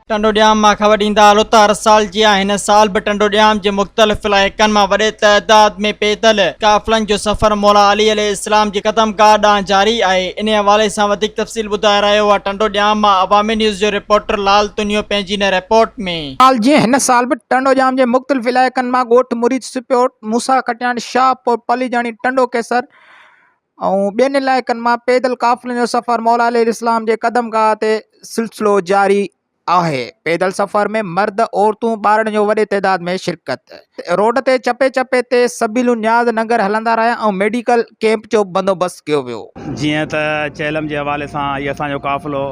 टंडोडियाम मां ख़बर ॾींदा हलो त हर साल जीअं हिन साल बि टंडोडियाम जे मुख़्तलिफ़ इलाइक़नि मां वॾे तइदाद में पैदल काफ़िलनि जो सफ़र मौला अली अलैहिस्सलाम जी क़दमगाह ॾांहुं जारी आहे। इन हवाले सां वधीक तफ़सील ॿुधाए रहियो आहे टंडोडियाम मां अवामी न्यूज़ जो रिपोर्टर लाल तुनियो पंहिंजी हिन रिपोर्ट में। जीअं हिन साल बि टंडोजाम जे मुख़्तलिफ़ इलाइक़नि मां ॻोठ मुरीद सिप्योट मूसा कटियाणी शाहपुर पलीजाणी टंडो केसर ऐं ॿियनि इलाइक़नि मां पैदल काफ़िलनि जो सफ़र मौला अली इस्लाम जे क़दमगाह ते सिलसिलो जारी आहे। पैदल सफ़र में मर्द औरतूं ॿारनि जो वॾे तइदाद में शिरकत। रोड ते चपे चपे ते सबीलूं न्याज़ नगर हलंदा रहिया ऐं मेडिकल कैंप जो बंदोबस्तु कयो वियो। जीअं त चेलम जे हवाले सां इहो असांजो काफ़िलो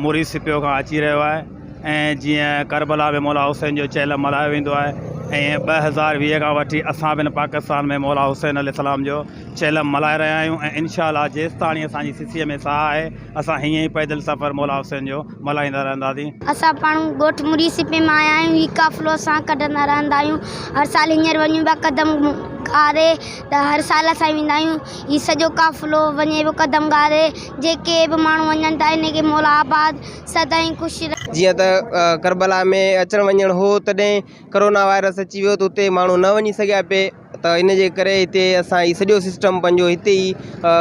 मुरीद सिपियो खां अची रहियो आहे ऐं जीअं करबला में मौला हुसैन जो चेलम मल्हायो वेंदो आहे ऐं 2020 खां वठी असां बि पाकिस्तान में मौला हुसैन अलैहिस्सलाम जो चेलम मल्हाए रहिया आहियूं ऐं इनशाअल्लाह जेसिताणी असांजी सिसीअ में साह आहे असां हीअं ई पैदल सफ़र मौला हुसैन जो मल्हाईंदा रहंदासीं। असां पाण ॻोठ मुरीद सिपे मां आया आहियूं। हीउ काफ़िलो असां कढंदा रहंदा आहियूं। हर साल हींअर वञूं पिया क़दम गारे त हर साल असां वेंदा आहियूं। हीउ सॼो काफ़िलो वञे पियो क़दम गारे। जेके बि माण्हू वञनि था इन खे मौला आबाद सदाईं ख़ुशि रहे। जीअं त करबला में अचणु वञणु हो तॾहिं कोरोना वायरस अची वियो त उते माण्हू न वञी सघिया पिए त इन जे करे हिते असां हीउ सॼो सिस्टम पंहिंजो हिते ई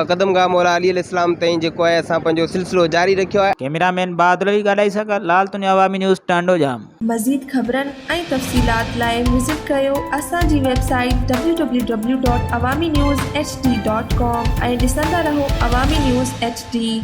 क़दमगाह मौला अली अलैहिस्सलाम ताईं जेको आहे असां पंहिंजो सिलसिलो जारी रखियो आहे। कैमरामैन बादल ॻाल्हाई सघा लाल तुनिया अवामी न्यूज़ टंडोजाम। मज़ीद ख़बरनि ऐं तफ़सीलात लाइ विज़िट कयो असांजी वेबसाइट www.awamiNewsHD.com ऐं ॾिसंदा रहो अवामी न्यूज़ HD।